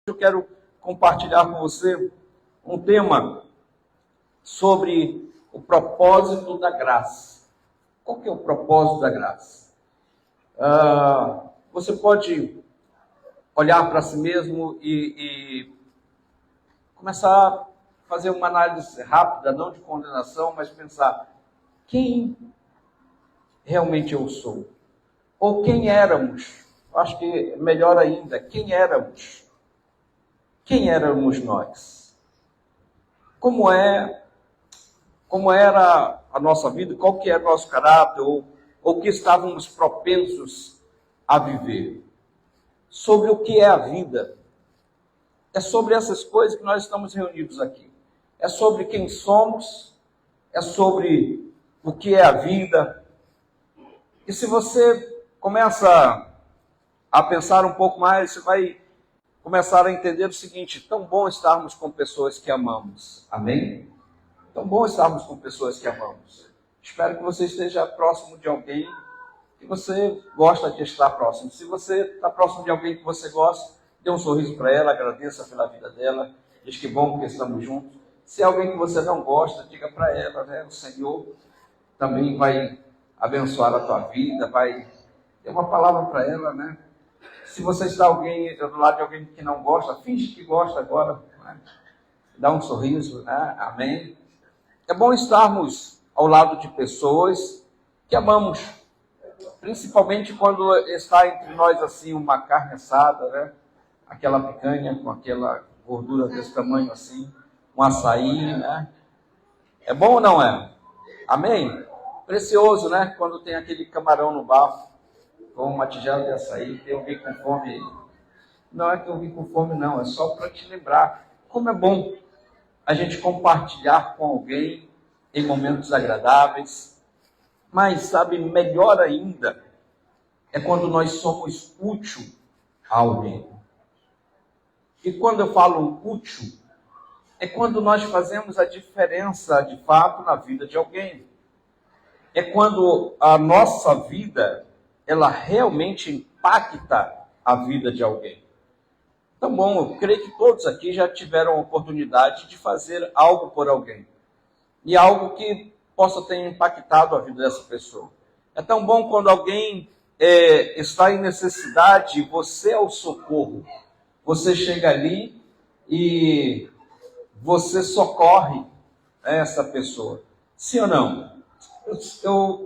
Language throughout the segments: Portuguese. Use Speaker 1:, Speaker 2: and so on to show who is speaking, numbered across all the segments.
Speaker 1: Eu quero compartilhar com você um tema sobre o propósito da graça. Qual que é o propósito da graça? Você pode olhar para si mesmo e começar a fazer uma análise rápida, não de condenação, mas pensar quem realmente eu sou? Ou quem éramos? Acho que melhor ainda, quem éramos? Quem éramos nós? Como era a nossa vida? Qual que era o nosso caráter? Ou que estávamos propensos a viver? Sobre o que é a vida. É sobre essas coisas que nós estamos reunidos aqui. É sobre quem somos, é sobre o que é a vida. E se você começa a pensar um pouco mais, você vai começar a entender o seguinte: tão bom estarmos com pessoas que amamos. Amém? Tão bom estarmos com pessoas que amamos. Espero que você esteja próximo de alguém que você gosta de estar próximo. Se você está próximo de alguém que você gosta, dê um sorriso para ela, agradeça pela vida dela, diz que bom que estamos juntos. Se é alguém que você não gosta, diga para ela, né? O Senhor também vai abençoar a tua vida, vai ter uma palavra para ela, né? Se você está do lado de alguém que não gosta, finge que gosta agora, né? Dá um sorriso, né? Amém? É bom estarmos ao lado de pessoas que amamos, principalmente quando está entre nós assim uma carne assada, né? Aquela picanha com aquela gordura desse tamanho assim, um açaí, né? É bom ou não é? Amém? Precioso, né? Quando tem aquele camarão no bafo, com uma tigela de açaí, tem alguém com fome aí. Não é que eu vim com fome, não. É só para te lembrar como é bom a gente compartilhar com alguém em momentos agradáveis. Mas, sabe, melhor ainda é quando nós somos útil a alguém. E quando eu falo útil, é quando nós fazemos a diferença, de fato, na vida de alguém. É quando a nossa vida, ela realmente impacta a vida de alguém. Então, bom, eu creio que todos aqui já tiveram a oportunidade de fazer algo por alguém. E algo que possa ter impactado a vida dessa pessoa. É tão bom quando alguém está em necessidade e você é o socorro. Você chega ali e você socorre essa pessoa. Sim ou não?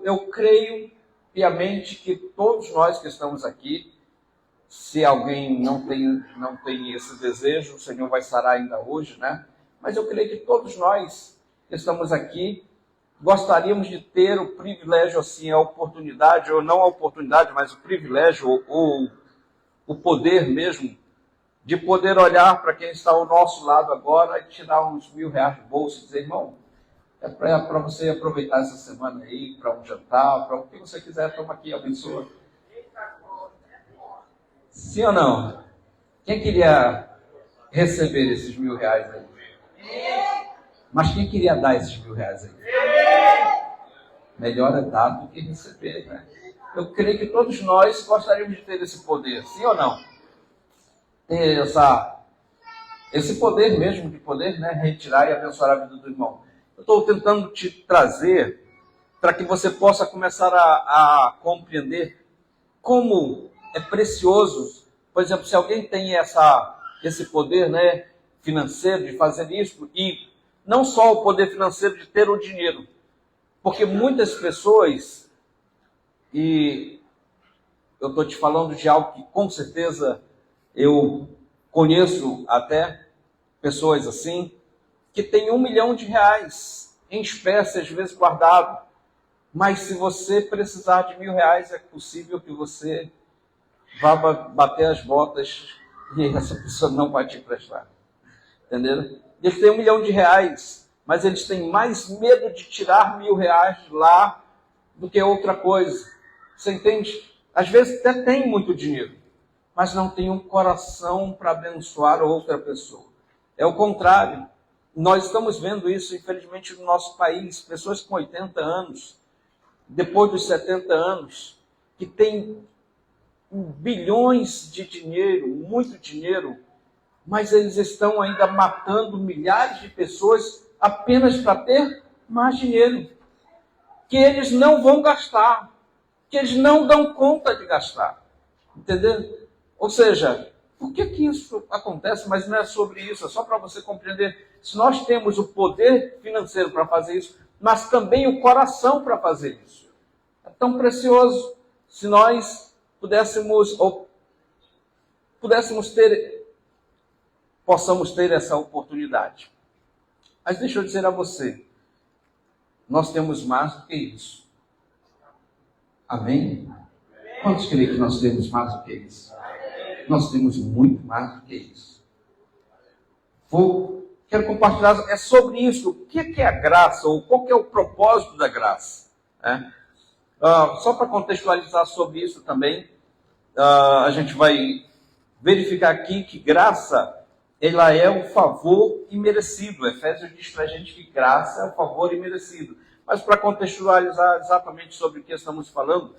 Speaker 1: Eu creio piamente que todos nós que estamos aqui, se alguém não tem esse desejo, o Senhor vai sarar ainda hoje, né? Mas eu creio que todos nós que estamos aqui gostaríamos de ter o privilégio, assim, a oportunidade, ou não a oportunidade, mas o privilégio, ou o poder mesmo, de poder olhar para quem está ao nosso lado agora e tirar uns R$1.000 do bolso e dizer: irmão, é para você aproveitar essa semana aí, para um jantar, para o que você quiser, toma aqui, abençoa. Sim ou não? Quem queria receber esses R$1.000 aí? Mas quem queria dar esses R$1.000 aí? Melhor é dar do que receber, né? Eu creio que todos nós gostaríamos de ter esse poder, sim ou não? Ter esse poder mesmo, de poder, né, retirar e abençoar a vida do irmão. Eu estou tentando te trazer para que você possa começar a compreender como é precioso. Por exemplo, se alguém tem esse poder, né, financeiro de fazer isso, e não só o poder financeiro de ter o dinheiro, porque muitas pessoas, e eu estou te falando de algo que com certeza eu conheço até pessoas assim, que tem R$1 milhão em espécie, às vezes guardado, mas se você precisar de R$1.000, é possível que você vá bater as botas e essa pessoa não vai te emprestar. Entenderam? Eles têm R$1 milhão, mas eles têm mais medo de tirar R$1.000 lá do que outra coisa. Você entende? Às vezes até tem muito dinheiro, mas não tem um coração para abençoar outra pessoa. É o contrário. Nós estamos vendo isso, infelizmente, no nosso país. Pessoas com 80 anos, depois dos 70 anos, que têm bilhões de dinheiro, muito dinheiro, mas eles estão ainda matando milhares de pessoas apenas para ter mais dinheiro, que eles não vão gastar, que eles não dão conta de gastar. Entendeu? Ou seja, por que isso acontece? Mas não é sobre isso, é só para você compreender. Se nós temos o poder financeiro para fazer isso, mas também o coração para fazer isso. É tão precioso se nós possamos ter essa oportunidade. Mas deixa eu dizer a você, nós temos mais do que isso. Amém? Quantos creem que nós temos mais do que isso? Nós temos muito mais do que isso. Quero compartilhar, é sobre isso. O que é a graça? Ou qual que é o propósito da graça? Só para contextualizar sobre isso também, a gente vai verificar aqui que graça, ela é um favor imerecido. Efésios diz para a gente que graça é um favor imerecido. Mas para contextualizar exatamente sobre o que estamos falando,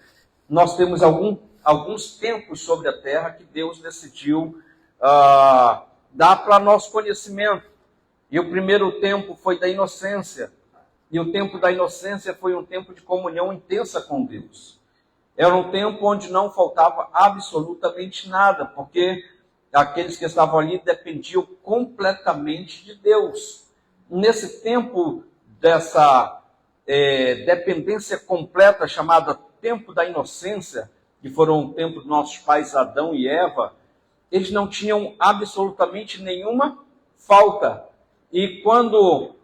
Speaker 1: nós temos alguns tempos sobre a terra que Deus decidiu dar para nosso conhecimento. E o primeiro tempo foi da inocência. E o tempo da inocência foi um tempo de comunhão intensa com Deus. Era um tempo onde não faltava absolutamente nada, porque aqueles que estavam ali dependiam completamente de Deus. Nesse tempo dessa dependência completa, chamada tempo da inocência, que foram o tempo dos nossos pais Adão e Eva, eles não tinham absolutamente nenhuma falta. E quando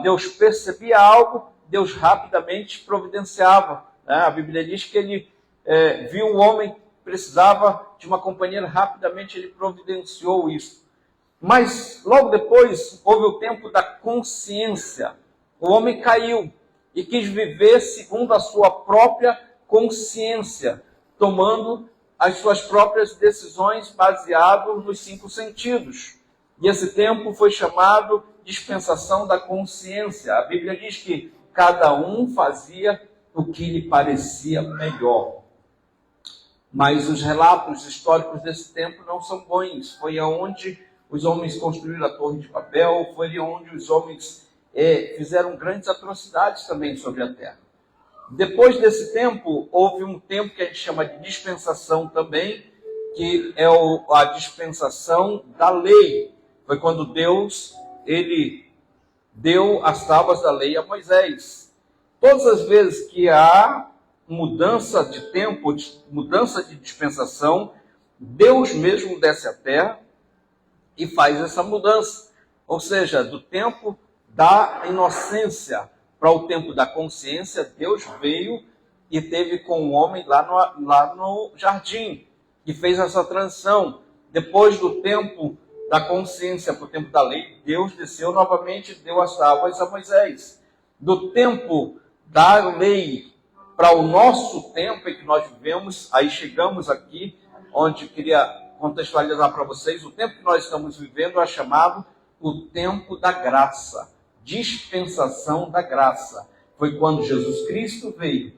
Speaker 1: Deus percebia algo, Deus rapidamente providenciava. A Bíblia diz que ele viu o homem que precisava de uma companheira, rapidamente ele providenciou isso. Mas logo depois houve o tempo da consciência. O homem caiu e quis viver segundo a sua própria consciência, tomando as suas próprias decisões baseado nos 5 sentidos. E esse tempo foi chamado dispensação da consciência. A Bíblia diz que cada um fazia o que lhe parecia melhor. Mas os relatos históricos desse tempo não são bons. Foi aonde os homens construíram a Torre de Babel, foi onde os homens fizeram grandes atrocidades também sobre a terra. Depois desse tempo, houve um tempo que a gente chama de dispensação também, que é a dispensação da lei. Foi quando Deus, ele deu as tábuas da lei a Moisés. Todas as vezes que há mudança de tempo, mudança de dispensação, Deus mesmo desce à terra e faz essa mudança. Ou seja, do tempo da inocência para o tempo da consciência, Deus veio e teve com o homem lá no jardim e fez essa transição. Depois do tempo da consciência para o tempo da lei, Deus desceu novamente e deu as tábuas a Moisés. Do tempo da lei para o nosso tempo em que nós vivemos, aí chegamos aqui, onde queria contextualizar para vocês, o tempo que nós estamos vivendo é chamado o tempo da graça, dispensação da graça. Foi quando Jesus Cristo veio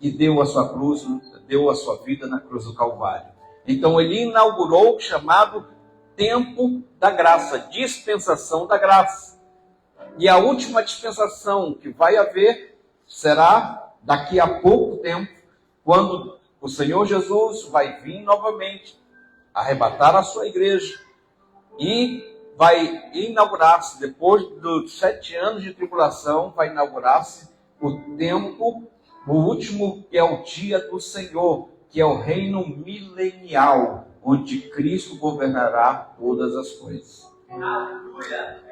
Speaker 1: e deu a sua cruz, deu a sua vida na cruz do Calvário. Então ele inaugurou o chamado tempo da graça, dispensação da graça. E a última dispensação que vai haver será daqui a pouco tempo, quando o Senhor Jesus vai vir novamente, arrebatar a sua igreja e vai inaugurar-se, depois dos 7 anos de tribulação, vai inaugurar-se o tempo, o último, que é o dia do Senhor, que é o reino milenial, onde Cristo governará todas as coisas. Aleluia!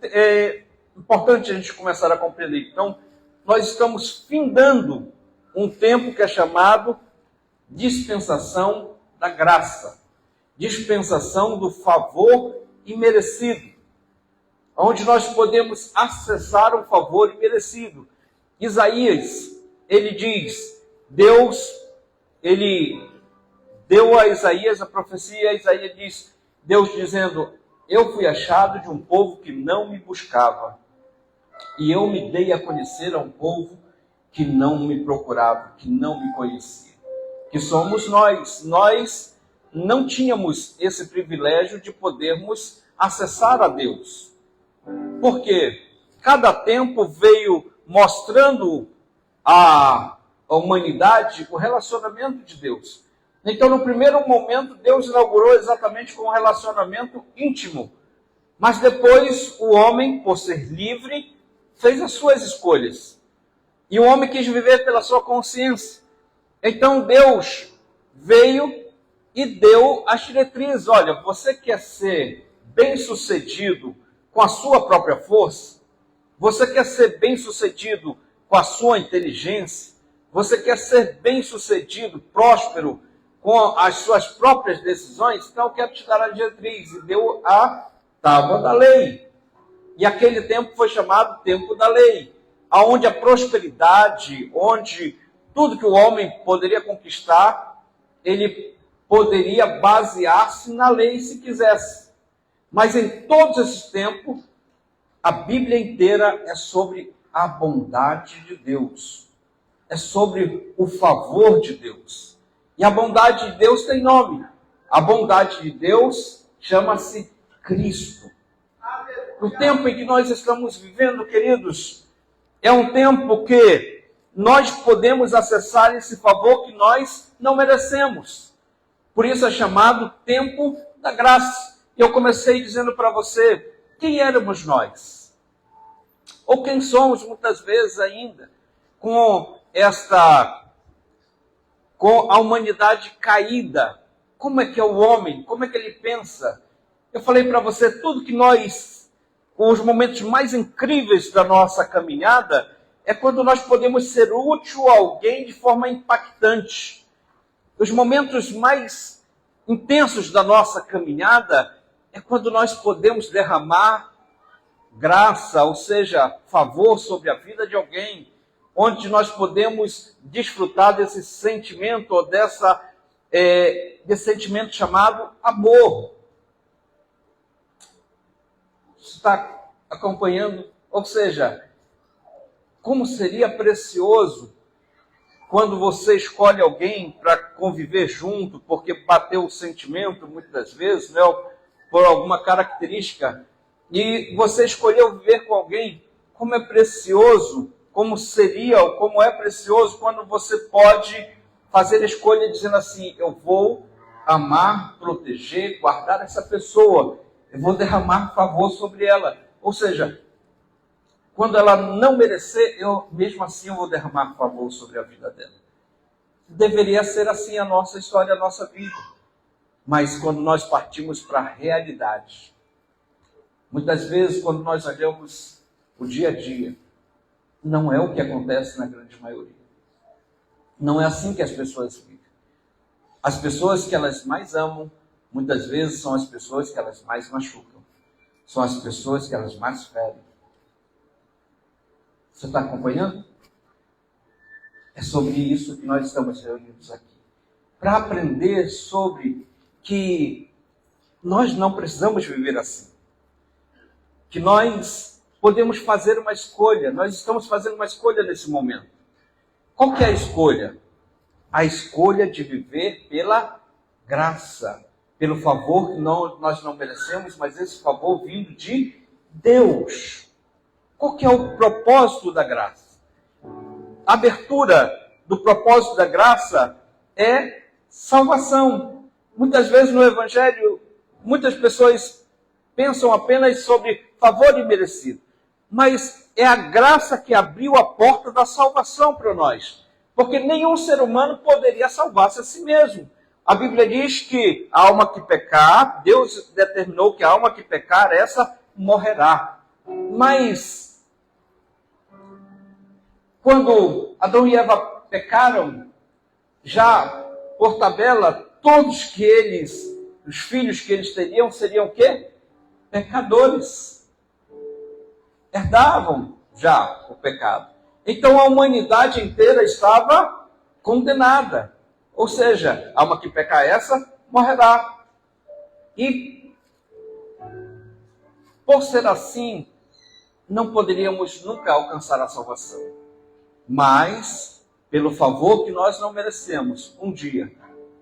Speaker 1: É importante a gente começar a compreender. Então, nós estamos findando um tempo que é chamado dispensação da graça, dispensação do favor imerecido, onde nós podemos acessar um favor imerecido. Isaías, ele diz, Deus, ele deu a Isaías a profecia, Isaías diz, Deus dizendo, eu fui achado de um povo que não me buscava, e eu me dei a conhecer a um povo que não me procurava, que não me conhecia. Que somos nós não tínhamos esse privilégio de podermos acessar a Deus. Porque cada tempo veio mostrando à humanidade o relacionamento de Deus. Então, no primeiro momento, Deus inaugurou exatamente com um relacionamento íntimo. Mas depois, o homem, por ser livre, fez as suas escolhas. E o homem quis viver pela sua consciência. Então, Deus veio e deu as diretrizes. Olha, você quer ser bem-sucedido com a sua própria força? Você quer ser bem-sucedido com a sua inteligência? Você quer ser bem-sucedido, próspero, com as suas próprias decisões? Então, eu quero te dar a diretriz. E deu a tábua da lei. E aquele tempo foi chamado tempo da lei, onde a prosperidade, onde tudo que o homem poderia conquistar, ele poderia basear-se na lei se quisesse. Mas em todos esses tempos, a Bíblia inteira é sobre a bondade de Deus. É sobre o favor de Deus. E a bondade de Deus tem nome. A bondade de Deus chama-se Cristo. O tempo em que nós estamos vivendo, queridos, é um tempo que nós podemos acessar esse favor que nós não merecemos. Por isso é chamado tempo da graça. Eu comecei dizendo para você, quem éramos nós? Ou quem somos muitas vezes ainda, com a humanidade caída. Como é que é o homem? Como é que ele pensa? Eu falei para você, tudo que nós, os momentos mais incríveis da nossa caminhada, é quando nós podemos ser útil a alguém de forma impactante. Os momentos mais intensos da nossa caminhada é quando nós podemos derramar graça, ou seja, favor sobre a vida de alguém, onde nós podemos desfrutar desse sentimento, ou desse sentimento chamado amor. Você está acompanhando? Ou seja, como seria precioso quando você escolhe alguém para conviver junto, porque bateu o sentimento, muitas vezes, né, por alguma característica, e você escolheu viver com alguém, como é precioso, como seria, ou como é precioso quando você pode fazer a escolha dizendo assim, eu vou amar, proteger, guardar essa pessoa, eu vou derramar favor sobre ela. Ou seja, quando ela não merecer, mesmo assim eu vou derramar favor sobre a vida dela. Deveria ser assim a nossa história, a nossa vida. Mas quando nós partimos para a realidade, muitas vezes quando nós olhamos o dia a dia, não é o que acontece na grande maioria. Não é assim que as pessoas vivem. As pessoas que elas mais amam, muitas vezes são as pessoas que elas mais machucam. São as pessoas que elas mais ferem. Você está acompanhando? É sobre isso que nós estamos reunidos aqui. Para aprender sobre que nós não precisamos viver assim. Que nós podemos fazer uma escolha. Nós estamos fazendo uma escolha nesse momento. Qual que é a escolha? A escolha de viver pela graça. Pelo favor que nós não merecemos, mas esse favor vindo de Deus. Qual que é o propósito da graça? A abertura do propósito da graça é salvação. Muitas vezes no Evangelho, muitas pessoas pensam apenas sobre favor imerecido. Mas é a graça que abriu a porta da salvação para nós. Porque nenhum ser humano poderia salvar-se a si mesmo. A Bíblia diz que a alma que pecar, Deus determinou que a alma que pecar, essa morrerá. Mas, quando Adão e Eva pecaram, já por tabela, todos os filhos que eles teriam, seriam o quê? Pecadores. Herdavam já o pecado. Então a humanidade inteira estava condenada. Ou seja, a alma que pecar essa, morrerá. E, por ser assim, não poderíamos nunca alcançar a salvação. Mas, pelo favor que nós não merecemos, um dia,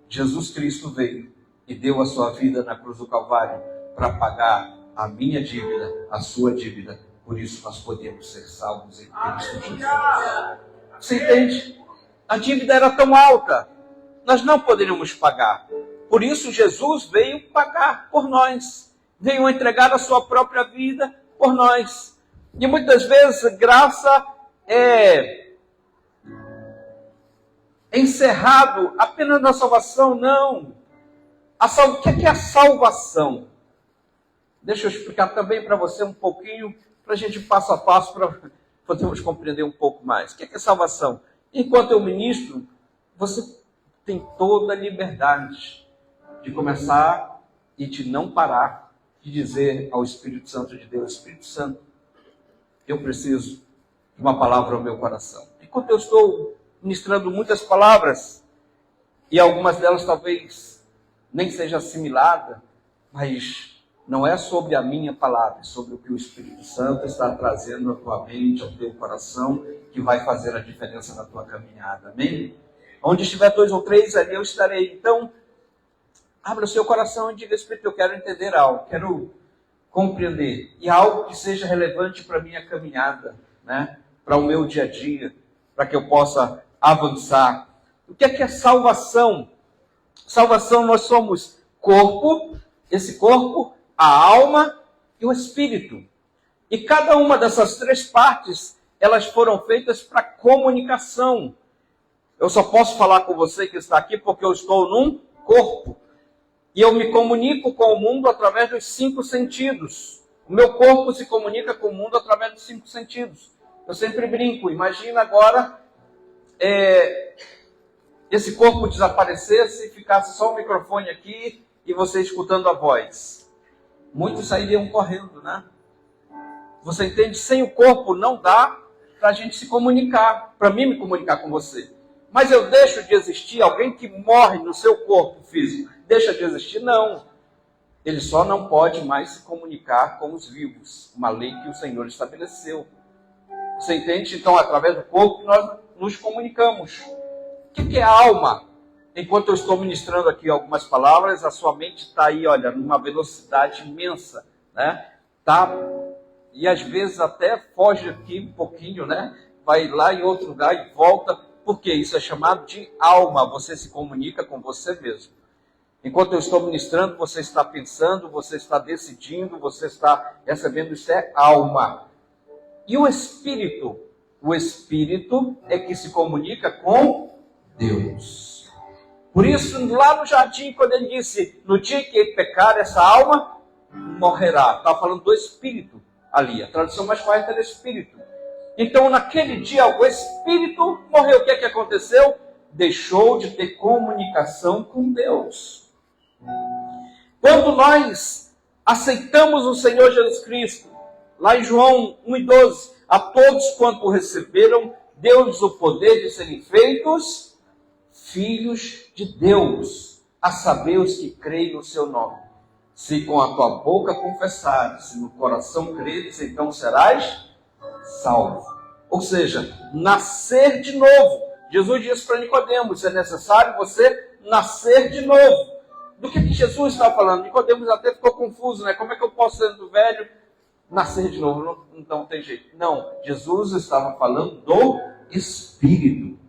Speaker 1: Jesus Cristo veio e deu a sua vida na cruz do Calvário para pagar a minha dívida, a sua dívida. Por isso nós podemos ser salvos em Cristo Jesus. Você entende? A dívida era tão alta, nós não poderíamos pagar. Por isso Jesus veio pagar por nós. Veio entregar a sua própria vida por nós. E muitas vezes graça é encerrado apenas na salvação. Não. O que é a salvação? Deixa eu explicar também para você um pouquinho, para a gente passo a passo, para podermos compreender um pouco mais. O que é salvação? Enquanto eu ministro, você tem toda a liberdade de começar e de não parar de dizer ao Espírito Santo de Deus: Espírito Santo, eu preciso de uma palavra ao meu coração. Enquanto eu estou ministrando muitas palavras, e algumas delas talvez nem seja assimilada, mas não é sobre a minha palavra, é sobre o que o Espírito Santo está trazendo à tua mente, ao teu coração, que vai fazer a diferença na tua caminhada. Amém? Onde estiver 2 ou 3, ali eu estarei. Então, abra o seu coração e diga: Espírito, eu quero entender algo, quero compreender. E algo que seja relevante para a minha caminhada, né? Para o meu dia a dia, para que eu possa avançar. O que é salvação? Salvação, nós somos corpo, esse corpo, a alma e o espírito. E cada uma dessas 3 partes, elas foram feitas para comunicação. Eu só posso falar com você que está aqui porque eu estou num corpo. E eu me comunico com o mundo através dos 5 sentidos. O meu corpo se comunica com o mundo através dos 5 sentidos. Eu sempre brinco, imagina agora esse corpo desaparecesse e ficasse só o microfone aqui e você escutando a voz. Muitos sairiam correndo, né? Você entende? Sem o corpo não dá para a gente se comunicar, para mim me comunicar com você. Mas eu deixo de existir? Alguém que morre no seu corpo físico deixa de existir? Não. Ele só não pode mais se comunicar com os vivos. Uma lei que o Senhor estabeleceu. Você entende? Então, através do corpo, nós nos comunicamos. O que é a alma? Enquanto eu estou ministrando aqui algumas palavras, a sua mente está aí, olha, numa velocidade imensa, né? Tá? E às vezes até foge aqui um pouquinho, né? Vai lá em outro lugar e volta. Porque isso é chamado de alma. Você se comunica com você mesmo. Enquanto eu estou ministrando, você está pensando, você está decidindo, você está recebendo. Isso é alma. E o espírito? O espírito é que se comunica com Deus. Por isso, lá no jardim, quando ele disse: no dia que pecar, essa alma morrerá. Está falando do espírito ali. A tradução mais correta é espírito. Então, naquele dia, o espírito morreu. O que é que aconteceu? Deixou de ter comunicação com Deus. Quando nós aceitamos o Senhor Jesus Cristo, lá em João 1,12, a todos quanto o receberam, deu-lhes o poder de serem feitos filhos de Deus, a saber os que creem no seu nome. Se com a tua boca confessares, se no coração creres, então serás salvo. Ou seja, nascer de novo. Jesus disse para Nicodemos: é necessário você nascer de novo. Do que Jesus estava falando? Nicodemos até ficou confuso, né? Como é que eu posso, sendo velho, nascer de novo? Não tem jeito. Não, Jesus estava falando do Espírito.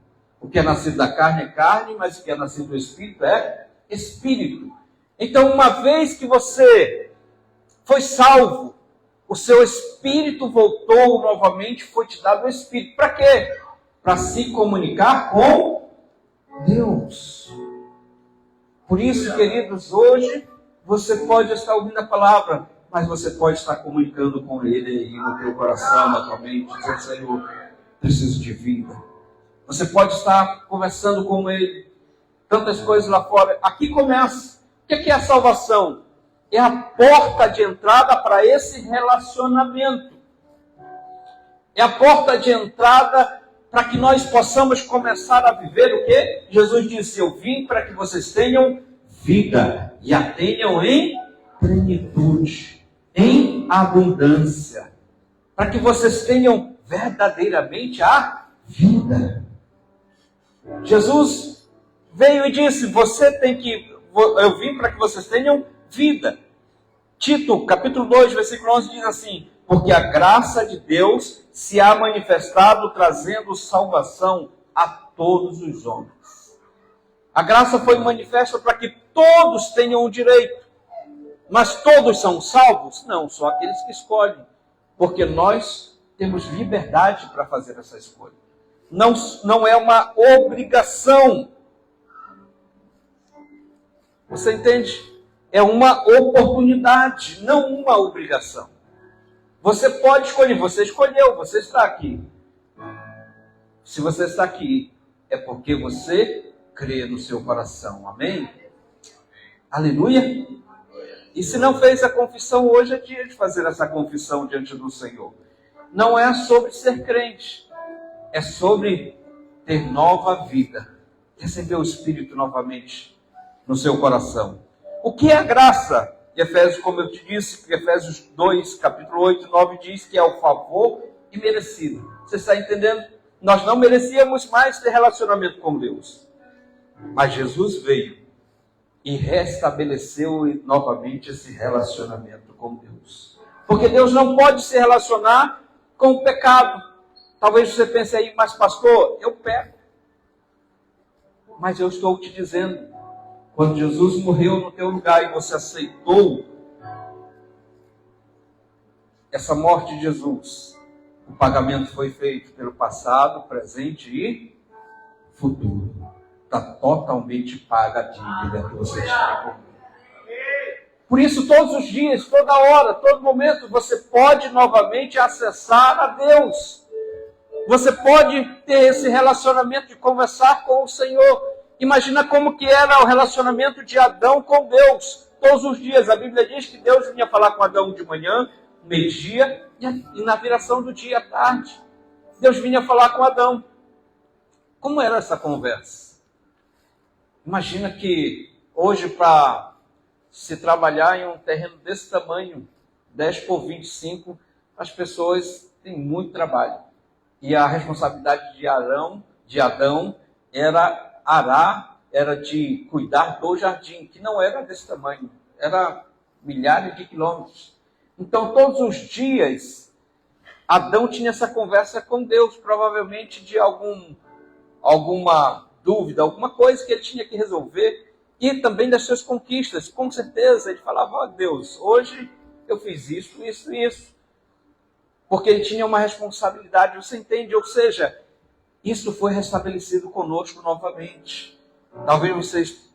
Speaker 1: O que é nascido da carne é carne, mas o que é nascido do Espírito é Espírito. Então, uma vez que você foi salvo, o seu espírito voltou novamente, foi te dado o Espírito. Para quê? Para se comunicar com Deus. Por isso, queridos, hoje você pode estar ouvindo a palavra, mas você pode estar comunicando com Ele aí no teu coração, na tua mente, dizendo: Senhor, preciso de vida. Você pode estar conversando com Ele, tantas coisas lá fora. Aqui começa. O que é a salvação? É a porta de entrada para esse relacionamento. É a porta de entrada para que nós possamos começar a viver o quê? Jesus disse: eu vim para que vocês tenham vida e a tenham em plenitude, em abundância. Para que vocês tenham verdadeiramente a vida. Jesus veio e disse: eu vim para que vocês tenham vida. Tito, capítulo 2, versículo 11 diz assim: porque a graça de Deus se há manifestado trazendo salvação a todos os homens. A graça foi manifesta para que todos tenham o direito. Mas todos são salvos? Não, só aqueles que escolhem. Porque nós temos liberdade para fazer essa escolha. Não é uma obrigação. Você entende? É uma oportunidade, não uma obrigação. Você pode escolher, você escolheu, você está aqui. Se você está aqui, é porque você crê no seu coração. Amém? Aleluia? E se não fez a confissão, hoje é dia de fazer essa confissão diante do Senhor. Não é sobre ser crente, é sobre ter nova vida, receber o Espírito novamente no seu coração. O que é a graça? Efésios, como eu te disse, Efésios 2, capítulo 8 e 9 diz que é o favor imerecido. Você está entendendo? Nós não merecíamos mais ter relacionamento com Deus. Mas Jesus veio e restabeleceu novamente esse relacionamento com Deus. Porque Deus não pode se relacionar com o pecado. Talvez você pense aí, mas pastor, eu peco. Mas eu estou te dizendo, quando Jesus morreu no teu lugar e você aceitou essa morte de Jesus, o pagamento foi feito pelo passado, presente e futuro. Está totalmente paga a dívida que você tinha comigo. Por isso, todos os dias, toda hora, todo momento, você pode novamente acessar a Deus. Você pode ter esse relacionamento de conversar com o Senhor. Imagina como que era o relacionamento de Adão com Deus. Todos os dias, a Bíblia diz que Deus vinha falar com Adão de manhã, meio-dia, e na viração do dia à tarde. Deus vinha falar com Adão. Como era essa conversa? Imagina que hoje, para se trabalhar em um terreno desse tamanho, 10 por 25, as pessoas têm muito trabalho. E a responsabilidade de Adão, era arar, era de cuidar do jardim, que não era desse tamanho, era milhares de quilômetros. Então, todos os dias, Adão tinha essa conversa com Deus, provavelmente de alguma dúvida, alguma coisa que ele tinha que resolver, e também das suas conquistas. Com certeza, ele falava: ó Deus, hoje eu fiz isso, isso e isso. Porque ele tinha uma responsabilidade, você entende? Ou seja, isso foi restabelecido conosco novamente. Talvez vocês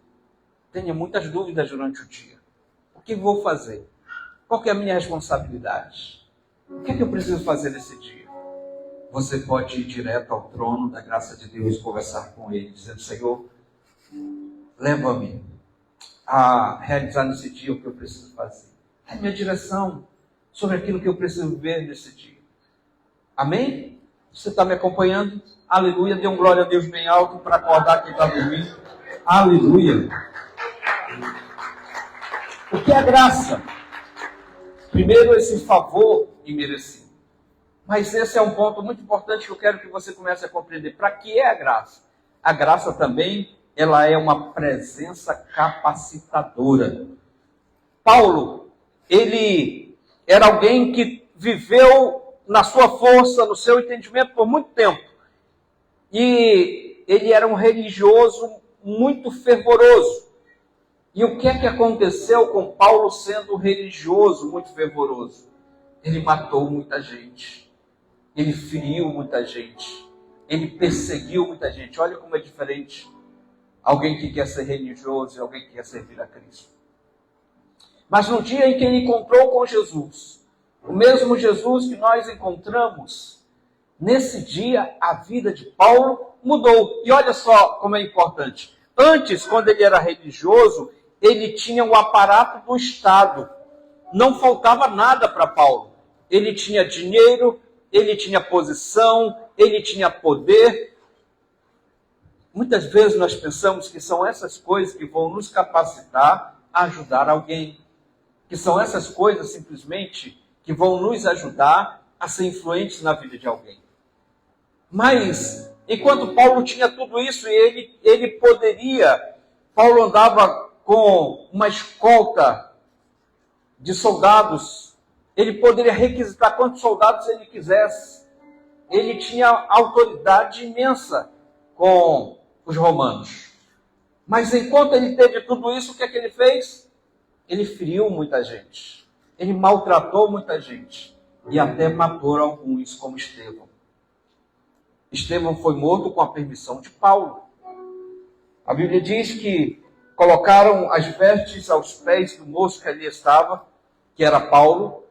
Speaker 1: tenham muitas dúvidas durante o dia. O que vou fazer? Qual que é a minha responsabilidade? O que é que eu preciso fazer nesse dia? Você pode ir direto ao trono da graça de Deus, conversar com Ele, dizendo: Senhor, leva-me a realizar nesse dia o que eu preciso fazer. É minha direção sobre aquilo que eu preciso ver nesse dia. Amém? Você está me acompanhando? Aleluia. Dê um glória a Deus bem alto para acordar quem está dormindo. Aleluia. O que é graça? Primeiro, esse favor imerecido. Mas esse é um ponto muito importante que eu quero que você comece a compreender. Para que é a graça? A graça também, ela é uma presença capacitadora. Paulo, ele era alguém que viveu na sua força, no seu entendimento por muito tempo. E ele era um religioso muito fervoroso. E o que é que aconteceu com Paulo sendo religioso muito fervoroso? Ele matou muita gente. Ele feriu muita gente. Ele perseguiu muita gente. Olha como é diferente alguém que quer ser religioso e alguém que quer servir a Cristo. Mas no dia em que ele encontrou com Jesus, o mesmo Jesus que nós encontramos, nesse dia a vida de Paulo mudou. E olha só como é importante. Antes, quando ele era religioso, ele tinha o aparato do Estado. Não faltava nada para Paulo. Ele tinha dinheiro, ele tinha posição, ele tinha poder. Muitas vezes nós pensamos que são essas coisas que vão nos capacitar a ajudar alguém. Que são essas coisas, simplesmente, que vão nos ajudar a ser influentes na vida de alguém. Mas, enquanto Paulo tinha tudo isso, Paulo andava com uma escolta de soldados. Ele poderia requisitar quantos soldados ele quisesse. Ele tinha autoridade imensa com os romanos. Mas enquanto ele teve tudo isso, o que é que ele fez? Ele feriu muita gente. Ele maltratou muita gente. E até matou alguns, como Estevão. Estevão foi morto com a permissão de Paulo. A Bíblia diz que colocaram as vestes aos pés do moço que ali estava, que era Paulo.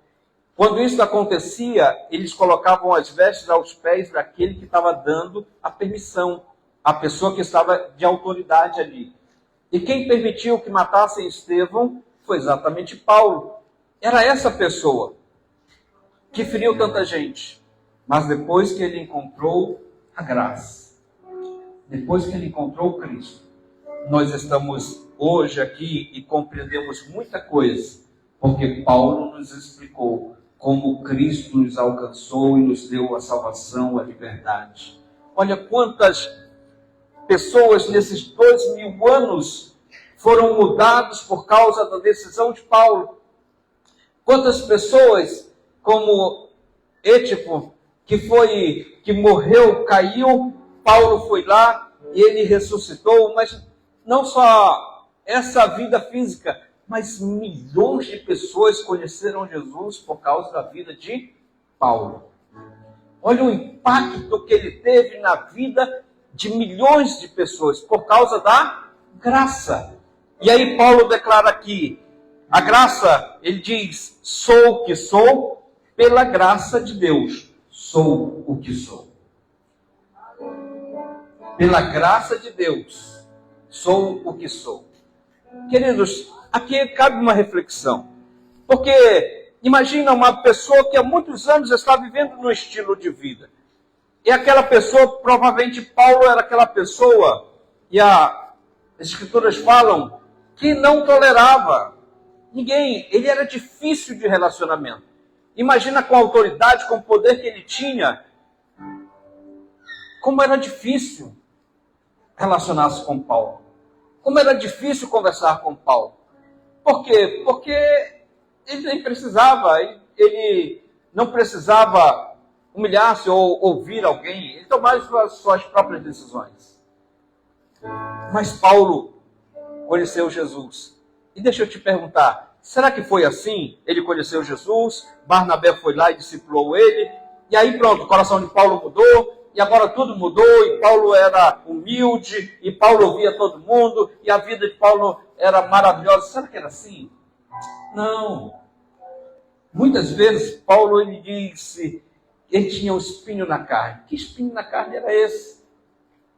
Speaker 1: Quando isso acontecia, eles colocavam as vestes aos pés daquele que estava dando a permissão, a pessoa que estava de autoridade ali. E quem permitiu que matassem Estevão foi exatamente Paulo. Era essa pessoa que feriu tanta gente. Mas depois que ele encontrou a graça, depois que ele encontrou Cristo, nós estamos hoje aqui e compreendemos muita coisa, porque Paulo nos explicou como Cristo nos alcançou e nos deu a salvação, a liberdade. Olha quantas pessoas nesses 2000 anos foram mudadas por causa da decisão de Paulo. Quantas pessoas, como Étipo, que morreu, caiu, Paulo foi lá e ele ressuscitou, mas não só essa vida física, mas milhões de pessoas conheceram Jesus por causa da vida de Paulo. Olha o impacto que ele teve na vida de milhões de pessoas por causa da graça. E aí Paulo declara aqui, a graça, ele diz, sou o que sou pela graça de Deus. Sou o que sou. Pela graça de Deus, sou o que sou. Queridos, aqui cabe uma reflexão. Porque imagina uma pessoa que há muitos anos está vivendo no estilo de vida. E aquela pessoa, provavelmente Paulo era aquela pessoa, e as escrituras falam, que não tolerava ninguém. Ele era difícil de relacionamento. Imagina com a autoridade, com o poder que ele tinha, como era difícil relacionar-se com Paulo. Como era difícil conversar com Paulo. Por quê? Porque ele nem precisava, ele não precisava humilhar-se ou ouvir alguém, ele tomava suas próprias decisões. Mas Paulo conheceu Jesus. E deixa eu te perguntar, será que foi assim? Ele conheceu Jesus, Barnabé foi lá e discipulou ele, e aí pronto, o coração de Paulo mudou, e agora tudo mudou, e Paulo era humilde, e Paulo ouvia todo mundo, e a vida de Paulo era maravilhosa. Será que era assim? Não. Muitas vezes Paulo, ele disse, ele tinha um espinho na carne. Que espinho na carne era esse?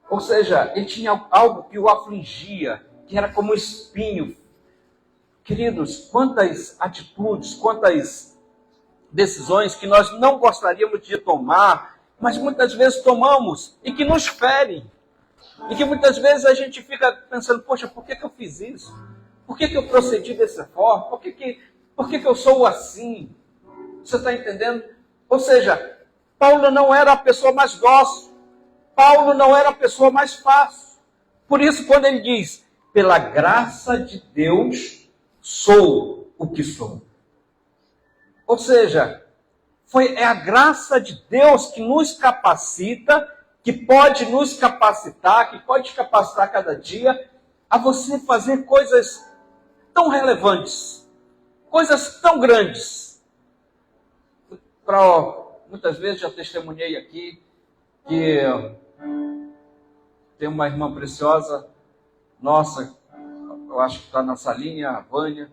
Speaker 1: Ou seja, ele tinha algo que o afligia, que era como um espinho. Queridos, quantas atitudes, quantas decisões que nós não gostaríamos de tomar, mas muitas vezes tomamos e que nos ferem. E que muitas vezes a gente fica pensando, poxa, por que eu fiz isso? Por que eu procedi dessa forma? Por que eu sou assim? Você está entendendo? Ou seja, Paulo não era a pessoa mais dócil. Paulo não era a pessoa mais fácil. Por isso, quando ele diz, pela graça de Deus, sou o que sou. Ou seja, é a graça de Deus que nos capacita, que pode nos capacitar, que pode te capacitar cada dia a você fazer coisas tão relevantes, coisas tão grandes. Muitas vezes já testemunhei aqui que tem uma irmã preciosa, nossa, eu acho que está na salinha, a Vânia,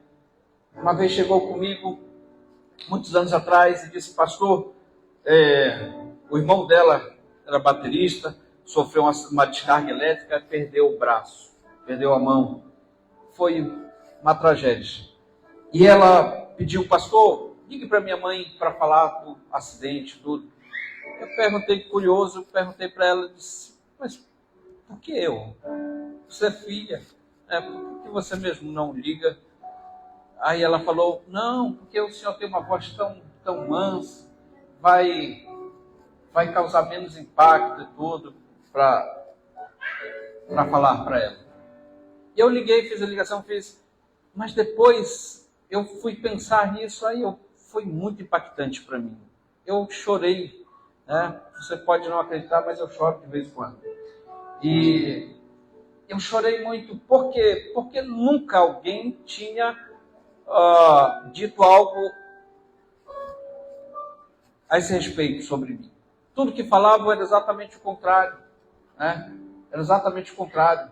Speaker 1: uma vez chegou comigo, muitos anos atrás, e disse, pastor, o irmão dela era baterista, sofreu uma descarga elétrica, perdeu o braço, perdeu a mão. Foi uma tragédia. E ela pediu, pastor, ligue para minha mãe para falar do acidente, tudo. Eu perguntei, curioso, perguntei para ela, disse, mas por que eu? Você é filha, por que você mesmo não liga? Aí ela falou, não, porque o senhor tem uma voz tão mansa, vai causar menos impacto e tudo para falar para ela. Eu liguei, fiz a ligação, mas depois eu fui pensar nisso, foi muito impactante para mim. Eu chorei, né? Você pode não acreditar, mas eu choro de vez em quando. E eu chorei muito, por quê? Porque nunca alguém tinha dito algo a esse respeito sobre mim. Tudo que falavam era exatamente o contrário, né? Era exatamente o contrário.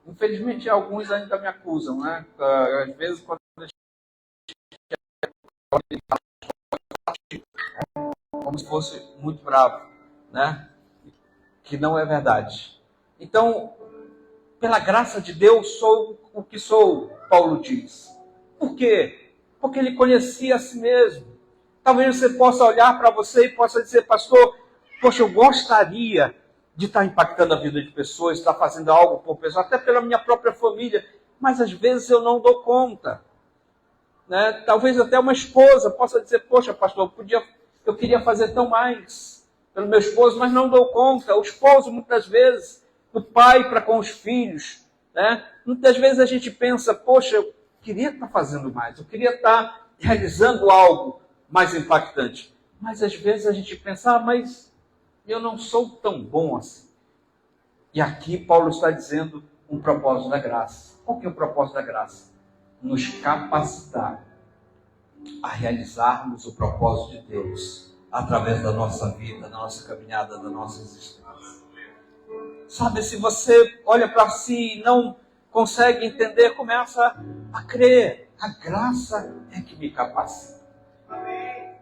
Speaker 1: Infelizmente, alguns ainda me acusam, né? Às vezes, quando como se fosse muito bravo, né? Que não é verdade. Então, pela graça de Deus, sou o que sou, Paulo diz. Por quê? Porque ele conhecia a si mesmo. Talvez você possa olhar para você e possa dizer, pastor, poxa, eu gostaria de estar impactando a vida de pessoas, estar fazendo algo por pessoas, até pela minha própria família, mas às vezes eu não dou conta. Né? Talvez até uma esposa possa dizer, poxa, pastor, eu queria fazer tão mais pelo meu esposo, mas não dou conta. O esposo, muitas vezes, o pai para com os filhos, né? Muitas vezes a gente pensa, poxa, eu queria estar fazendo mais, eu queria estar realizando algo mais impactante. Mas às vezes a gente pensa, mas eu não sou tão bom assim. E aqui Paulo está dizendo um propósito da graça. Qual que é o propósito da graça? Nos capacitar a realizarmos o propósito de Deus através da nossa vida, da nossa caminhada, da nossa existência. Sabe, se você olha para si e não consegue entender, começa a crer. A graça é que me capacita.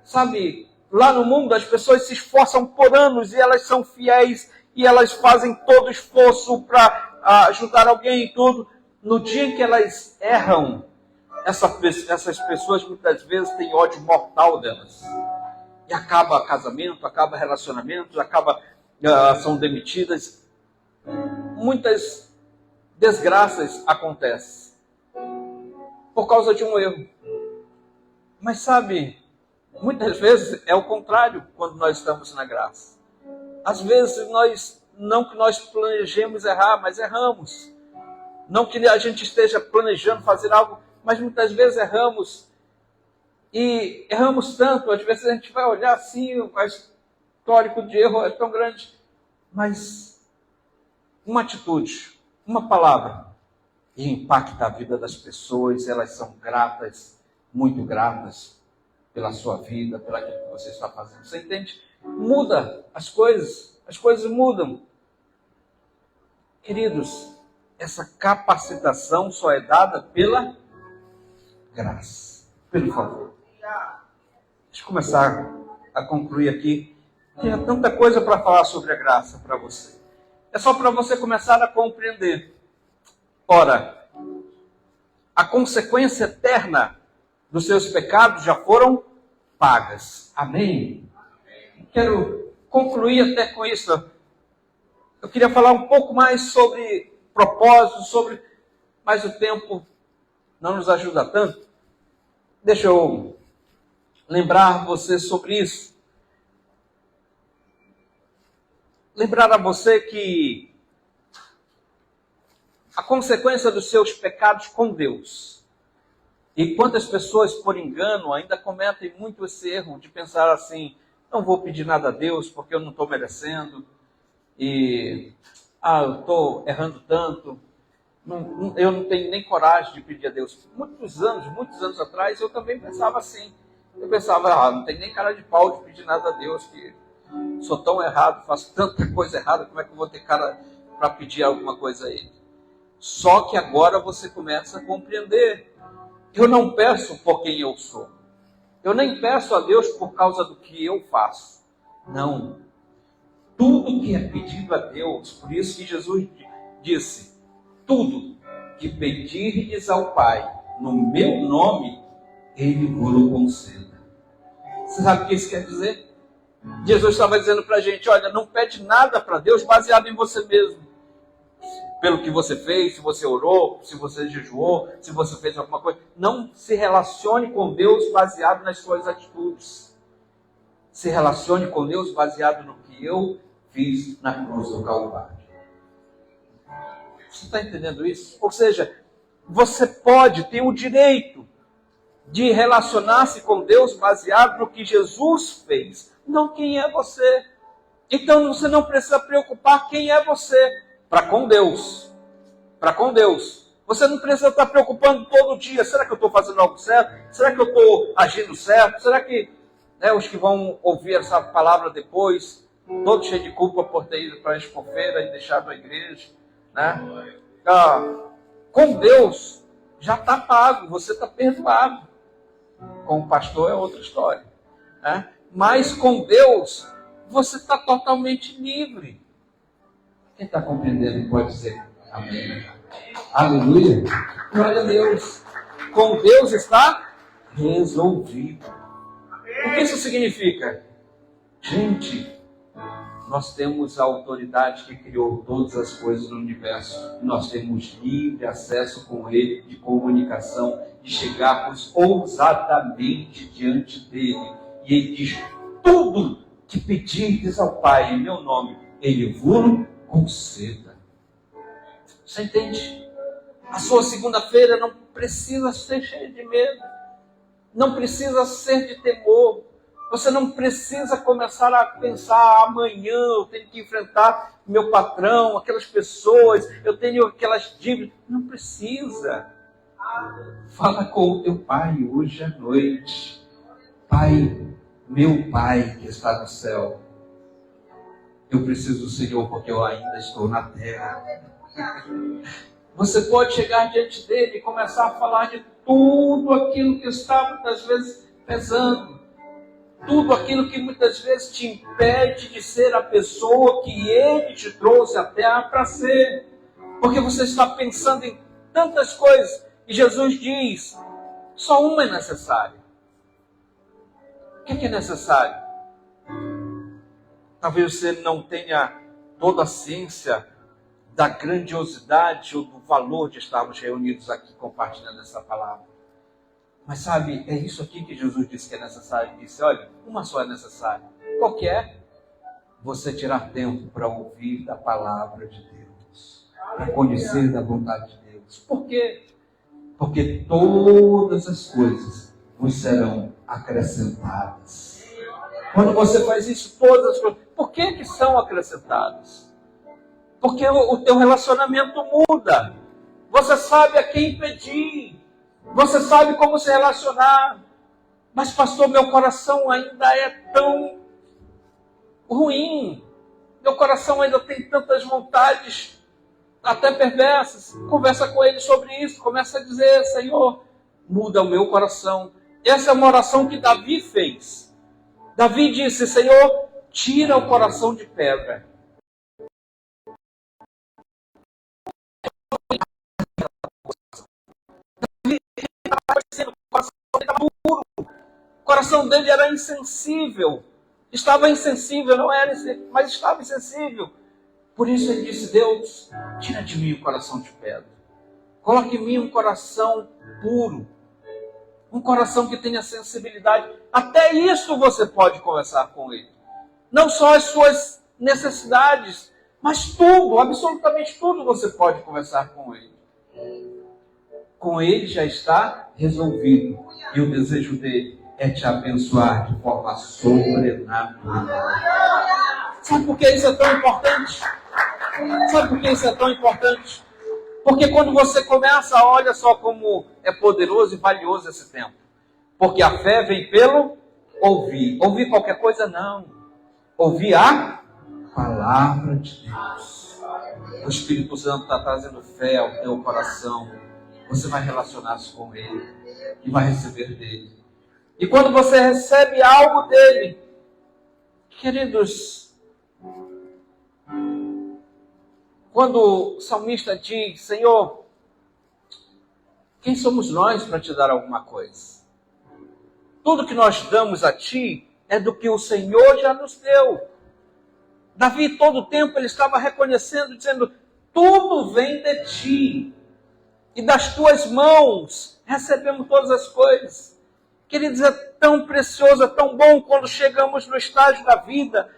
Speaker 1: Sabe, lá no mundo as pessoas se esforçam por anos e elas são fiéis e elas fazem todo esforço para ajudar alguém e tudo. No dia em que elas erram, essas pessoas muitas vezes têm ódio mortal delas. E acaba casamento, acaba relacionamento, são demitidas. Muitas desgraças acontecem por causa de um erro. Mas sabe, muitas vezes é o contrário quando nós estamos na graça. Às vezes não que nós planejemos errar, mas erramos. Não que a gente esteja planejando fazer algo, mas muitas vezes erramos. E erramos tanto, às vezes a gente vai olhar assim, o histórico de erro é tão grande. Mas uma atitude, uma palavra, e impacta a vida das pessoas, elas são gratas, muito gratas pela sua vida, pelo que você está fazendo. Você entende? Muda as coisas mudam. Queridos, essa capacitação só é dada pela graça. Pelo favor. Deixa eu começar a concluir aqui. Tinha tanta coisa para falar sobre a graça para você. É só para você começar a compreender. Ora, a consequência eterna dos seus pecados já foram pagas. Amém? Quero concluir até com isso. Eu queria falar um pouco mais sobre propósito, mas o tempo não nos ajuda tanto. Deixa eu lembrar você sobre isso. Lembrar a você que a consequência dos seus pecados com Deus. E quantas pessoas, por engano, ainda cometem muito esse erro de pensar assim, não vou pedir nada a Deus porque eu não estou merecendo. E eu estou errando tanto. Eu não tenho nem coragem de pedir a Deus. Muitos anos atrás, eu também pensava assim. Eu pensava, não tem nem cara de pau de pedir nada a Deus, que sou tão errado, faço tanta coisa errada, como é que eu vou ter cara para pedir alguma coisa a Ele? Só que agora você começa a compreender. Eu não peço por quem eu sou. Eu nem peço a Deus por causa do que eu faço. Não. Tudo que é pedido a Deus, por isso que Jesus disse, tudo que pedirdes ao Pai, no meu nome, Ele vos conceda. Você sabe o que isso quer dizer? Jesus estava dizendo para a gente, olha, não pede nada para Deus baseado em você mesmo. Pelo que você fez, se você orou, se você jejuou, se você fez alguma coisa. Não se relacione com Deus baseado nas suas atitudes. Se relacione com Deus baseado no que eu fiz na cruz do Calvário. Você está entendendo isso? Ou seja, você pode ter o direito de relacionar-se com Deus baseado no que Jesus fez, não quem é você. Então você não precisa preocupar quem é você para com Deus. Para com Deus. Você não precisa estar preocupando todo dia. Será que eu estou fazendo algo certo? Será que eu estou agindo certo? Será que os que vão ouvir essa palavra depois, todos cheios de culpa por ter ido para a expofeira e deixado a igreja, né? Com Deus já está pago, você está perdoado. Com o pastor é outra história, né? Mas com Deus você está totalmente livre. Quem está compreendendo pode dizer amém. Aleluia. Glória a Deus. Com Deus está resolvido. O que isso significa? Gente, nós temos a autoridade que criou todas as coisas no universo. Nós temos livre acesso com Ele de comunicação, de chegarmos ousadamente diante dEle. E Ele diz, tudo que pedirdes ao Pai em meu nome, Ele vos conceda. Você entende? A sua segunda-feira não precisa ser cheia de medo. Não precisa ser de temor. Você não precisa começar a pensar, amanhã eu tenho que enfrentar meu patrão, aquelas pessoas, eu tenho aquelas dívidas. Não precisa. Fala com o teu pai hoje à noite. Pai, meu Pai que está no céu, eu preciso do Senhor porque eu ainda estou na terra. Você pode chegar diante dele e começar a falar de tudo aquilo que está muitas vezes pesando. Tudo aquilo que muitas vezes te impede de ser a pessoa que Ele te trouxe à terra para ser. Porque você está pensando em tantas coisas. E Jesus diz, só uma é necessária. O que é necessário? Talvez você não tenha toda a ciência da grandiosidade ou do valor de estarmos reunidos aqui compartilhando essa palavra. Mas sabe, é isso aqui que Jesus disse que é necessário. Ele disse, olha, uma só é necessária. Qual que é? Você tirar tempo para ouvir da palavra de Deus. Para conhecer da vontade de Deus. Por quê? Porque todas as coisas vos serão acrescentadas. Quando você faz isso, todas as coisas. Por que são acrescentadas? Porque o teu relacionamento muda. Você sabe a quem pedir. Você sabe como se relacionar. Mas, pastor, meu coração ainda é tão ruim. Meu coração ainda tem tantas vontades, até perversas. Conversa com ele sobre isso. Começa a dizer, Senhor, muda o meu coração. Essa é uma oração que Davi fez. Davi disse, Senhor, tira o coração de pedra. O coração dele era insensível. Estava insensível, não era, mas estava insensível. Por isso ele disse, Deus, tira de mim o coração de pedra. Coloque em mim um coração puro. Um coração que tenha sensibilidade. Até isso você pode conversar com ele. Não só as suas necessidades, mas tudo, absolutamente tudo você pode conversar com ele. Com ele já está resolvido. E o desejo dele é te abençoar de forma sobrenatural. Sabe por que isso é tão importante? Sabe por que isso é tão importante? Porque quando você começa, olha só como é poderoso e valioso esse tempo. Porque a fé vem pelo ouvir. Ouvir qualquer coisa? Não. Ouvir a palavra de Deus. O Espírito Santo está trazendo fé ao teu coração. Você vai relacionar-se com Ele e vai receber dele. E quando você recebe algo dele, queridos, quando o salmista diz, Senhor, quem somos nós para te dar alguma coisa? Tudo que nós damos a ti é do que o Senhor já nos deu. Davi, todo o tempo, ele estava reconhecendo, dizendo, tudo vem de ti. E das tuas mãos recebemos todas as coisas. Queridos, é tão precioso, é tão bom quando chegamos no estágio da vida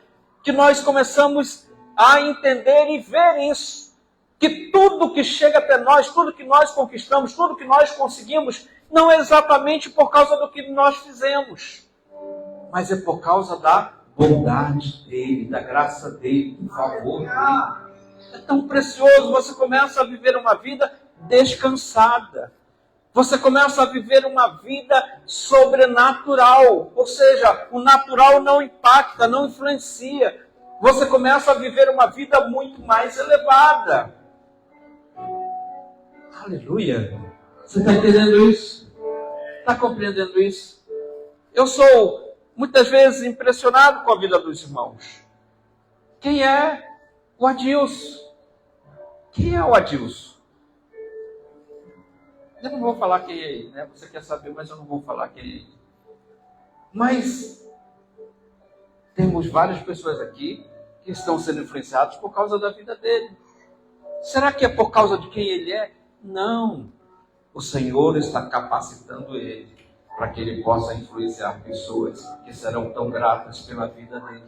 Speaker 1: que nós começamos a entender e ver isso. que tudo que chega até nós, tudo que nós conquistamos, tudo que nós conseguimos, não é exatamente por causa do que nós fizemos, mas é por causa da bondade dele, da graça dele, do favor dele. É tão precioso, você começa a viver uma vida descansada. Você começa a viver uma vida sobrenatural, ou seja, o natural não impacta, não influencia. Você começa a viver uma vida muito mais elevada. Aleluia! Você está entendendo isso? Está compreendendo isso? Eu sou muitas vezes impressionado com a vida dos irmãos. Quem é o Adilson? Quem é o Adilson? Eu não vou falar quem é ele, né? Você quer saber, mas eu não vou falar quem é ele. Mas temos várias pessoas aqui que estão sendo influenciadas por causa da vida dele. Será que é por causa de quem ele é? Não. O Senhor está capacitando ele para que ele possa influenciar pessoas que serão tão gratas pela vida dele.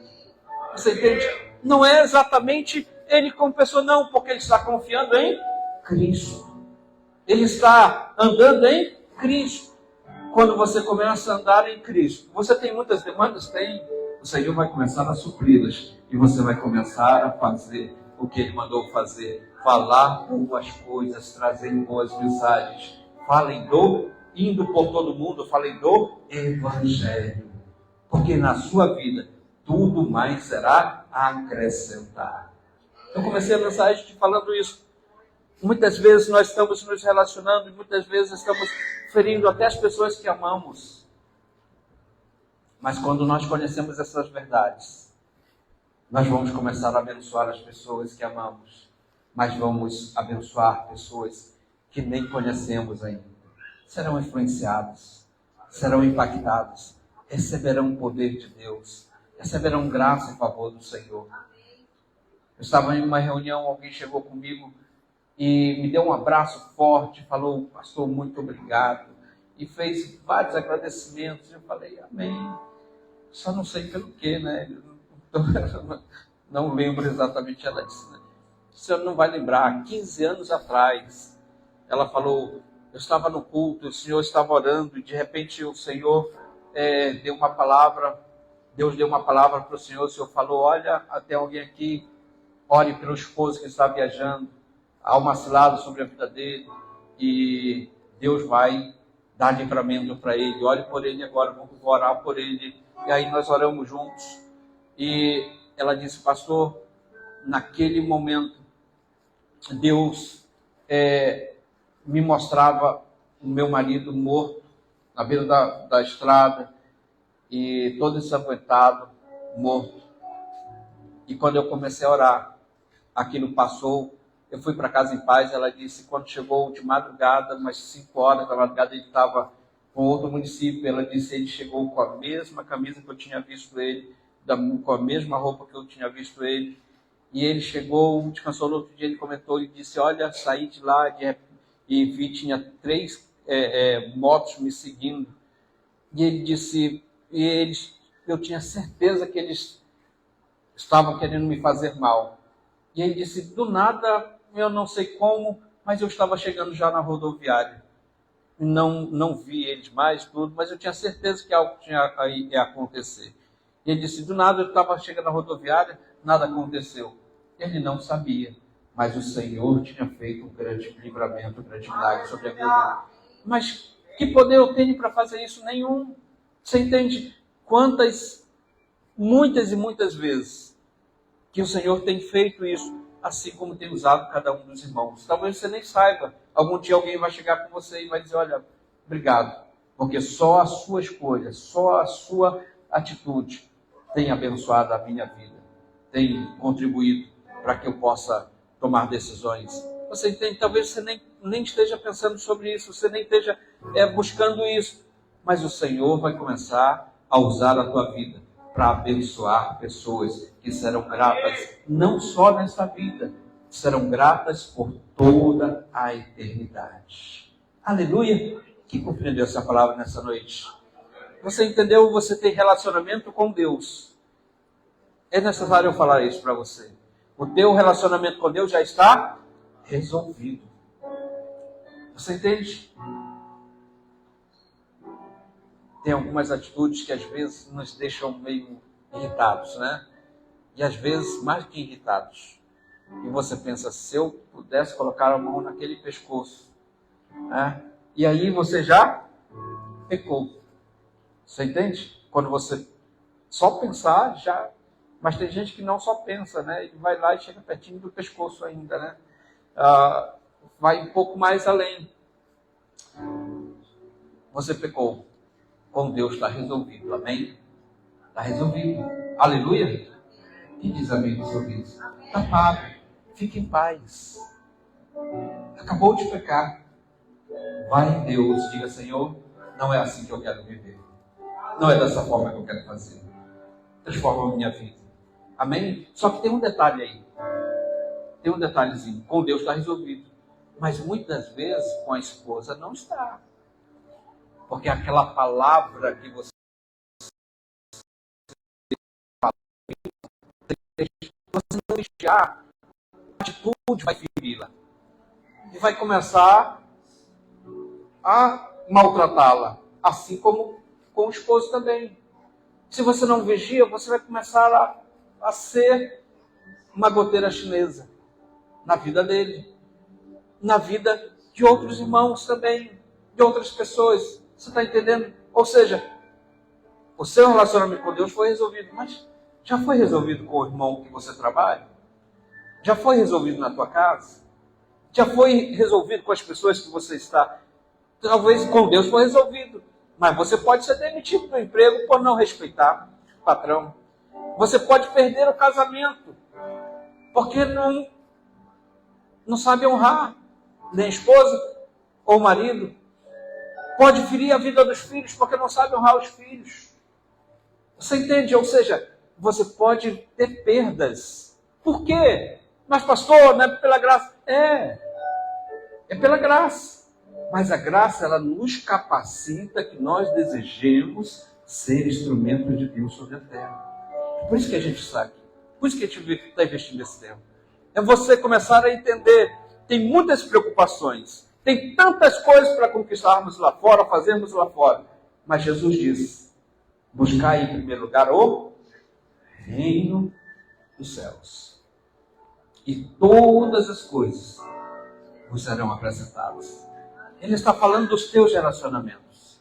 Speaker 1: Você entende? Não é exatamente ele como pessoa, não, porque ele está confiando em Cristo. Ele está andando em Cristo. Quando você começa a andar em Cristo, você tem muitas demandas? Tem. O Senhor vai começar a supri-las. E você vai começar a fazer o que Ele mandou fazer. Falar boas coisas, trazer boas mensagens. Falem do, indo por todo mundo, falem do Evangelho. Porque na sua vida, tudo mais será acrescentado. Eu comecei a mensagem te falando isso. Muitas vezes nós estamos nos relacionando e muitas vezes estamos ferindo até as pessoas que amamos. Mas quando nós conhecemos essas verdades, nós vamos começar a abençoar as pessoas que amamos. Mas vamos abençoar pessoas que nem conhecemos ainda. Serão influenciadas, serão impactadas, receberão o poder de Deus, receberão graça e favor do Senhor. Eu estava em uma reunião, alguém chegou comigo e me deu um abraço forte, falou, pastor, muito obrigado. E fez vários agradecimentos. Eu falei, amém. Só não sei pelo quê, né? Não lembro exatamente. Ela disse, né? O senhor não vai lembrar, há 15 anos atrás, ela falou, eu estava no culto, o senhor estava orando, e de repente o Senhor deu uma palavra, Deus deu uma palavra para o senhor falou, olha, até alguém aqui, ore pelo esposo que está viajando, há uma cilada sobre a vida dele e Deus vai dar livramento para ele. Ore por ele agora, vamos orar por ele. E aí nós oramos juntos. E ela disse, pastor, naquele momento, Deus me mostrava o meu marido morto na beira da estrada e todo ensanguentado, morto. E quando eu comecei a orar, aquilo passou. Eu fui para casa em paz. Ela disse, quando chegou de madrugada, umas 5 horas da madrugada, ele estava com outro município. Ela disse, ele chegou com a mesma camisa que eu tinha visto ele, com a mesma roupa que eu tinha visto ele. E ele chegou, descansou no outro dia, ele comentou, ele disse, olha, saí de lá e vi, tinha 3 motos me seguindo. E ele disse, eu tinha certeza que eles estavam querendo me fazer mal. E ele disse, do nada, eu não sei como, mas eu estava chegando já na rodoviária. Não vi eles mais, tudo, mas eu tinha certeza que algo ia acontecer. E ele disse, do nada, eu estava chegando na rodoviária, nada aconteceu. Ele não sabia, mas o Senhor tinha feito um grande livramento, um grande milagre sobre a vida dele. Mas que poder eu tenho para fazer isso? Nenhum. Você entende muitas e muitas vezes, que o Senhor tem feito isso, assim como tem usado cada um dos irmãos. Talvez você nem saiba. Algum dia alguém vai chegar com você e vai dizer, olha, obrigado, porque só a sua escolha, só a sua atitude tem abençoado a minha vida, tem contribuído para que eu possa tomar decisões. Você entende? Talvez você nem esteja pensando sobre isso, você nem esteja buscando isso, mas o Senhor vai começar a usar a tua vida para abençoar pessoas que serão gratas, não só nessa vida, serão gratas por toda a eternidade. Aleluia! Quem compreendeu essa palavra nessa noite? Você entendeu? Você tem relacionamento com Deus. É necessário eu falar isso para você. O teu relacionamento com Deus já está resolvido. Você entende? Tem algumas atitudes que às vezes nos deixam meio irritados, né? E às vezes mais que irritados. E você pensa, se eu pudesse colocar a mão naquele pescoço, né? E aí você já pecou. Você entende? Quando você só pensar, já... Mas tem gente que não só pensa, né? Ele vai lá e chega pertinho do pescoço ainda, né? Vai um pouco mais além. Você pecou. Com Deus está resolvido. Amém? Está resolvido. Aleluia? Quem diz amém sobre isso? Está pago. Fique em paz. Acabou de pecar. Vai em Deus. Diga, Senhor, não é assim que eu quero viver. Não é dessa forma que eu quero fazer. Transforma a minha vida. Amém? Só que tem um detalhe aí. Tem um detalhezinho. Com Deus está resolvido. Mas muitas vezes com a esposa não está. Porque aquela palavra que você não deixar, a atitude vai feri-la. E vai começar a maltratá-la. Assim como com o esposo também. Se você não vigia, você vai começar a ser uma goteira chinesa na vida dele, na vida de outros irmãos também, de outras pessoas. Você está entendendo? Ou seja, o seu relacionamento com Deus foi resolvido, mas já foi resolvido com o irmão que você trabalha? Já foi resolvido na tua casa? Já foi resolvido com as pessoas que você está? Talvez com Deus foi resolvido, mas você pode ser demitido do emprego por não respeitar o patrão. Você pode perder o casamento, porque não sabe honrar nem a esposa ou o marido. Pode ferir a vida dos filhos, porque não sabe honrar os filhos. Você entende? Ou seja, você pode ter perdas. Por quê? Mas pastor, não é pela graça. É pela graça. Mas a graça, ela nos capacita que nós desejemos ser instrumentos de Deus sobre a terra. Por isso que a gente está aqui. Por isso que a gente está investindo nesse tempo. É você começar a entender. Tem muitas preocupações. Tem tantas coisas para conquistarmos lá fora, fazermos lá fora. Mas Jesus disse, buscar em primeiro lugar o reino dos céus. E todas as coisas vos serão acrescentadas. Ele está falando dos teus relacionamentos.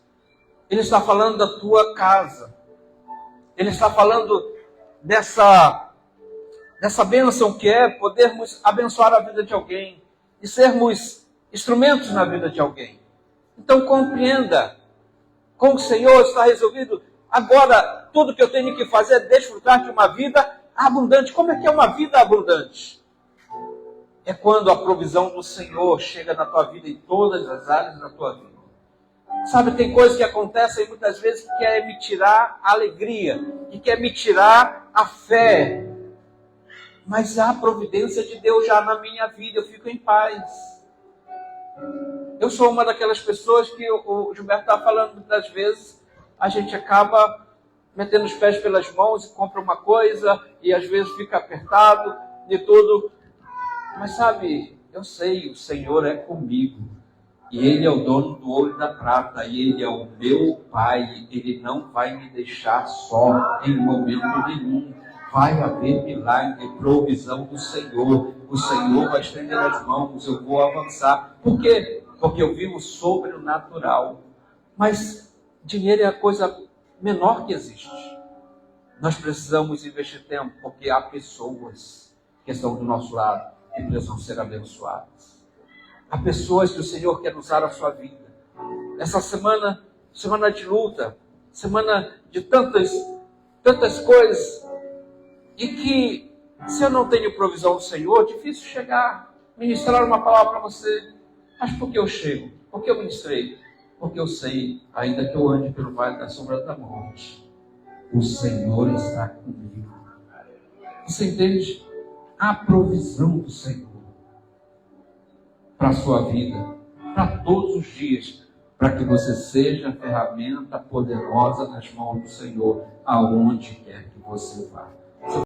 Speaker 1: Ele está falando da tua casa. Ele está falando dessa bênção que é podermos abençoar a vida de alguém e sermos instrumentos na vida de alguém. Então compreenda, com o Senhor está resolvido. Agora, tudo que eu tenho que fazer é desfrutar de uma vida abundante. Como é que é uma vida abundante? É quando a provisão do Senhor chega na tua vida, em todas as áreas da tua vida. Sabe, tem coisas que acontecem muitas vezes que quer me tirar a alegria, que quer me tirar a fé. Mas há a providência de Deus já na minha vida, eu fico em paz. Eu sou uma daquelas pessoas que o Gilberto está falando muitas vezes, a gente acaba metendo os pés pelas mãos e compra uma coisa, e às vezes fica apertado de tudo. Mas sabe, eu sei, o Senhor é comigo. E Ele é o dono do ouro e da prata. E Ele é o meu Pai. Ele não vai me deixar só em momento nenhum. Vai haver milagre, provisão do Senhor. O Senhor vai estender as mãos, eu vou avançar. Por quê? Porque eu vivo sobre o natural. Mas dinheiro é a coisa menor que existe. Nós precisamos investir tempo, porque há pessoas que estão do nosso lado que precisam ser abençoadas. Há pessoas que o Senhor quer usar a sua vida. Essa semana de luta, semana de tantas coisas, e que, se eu não tenho provisão do Senhor, é difícil chegar, ministrar uma palavra para você. Mas por que eu chego? Por que eu ministrei? Porque eu sei, ainda que eu ande pelo vale da sombra da morte, o Senhor está comigo. Você entende? A provisão do Senhor para a sua vida, para todos os dias, para que você seja ferramenta poderosa nas mãos do Senhor, aonde quer que você vá.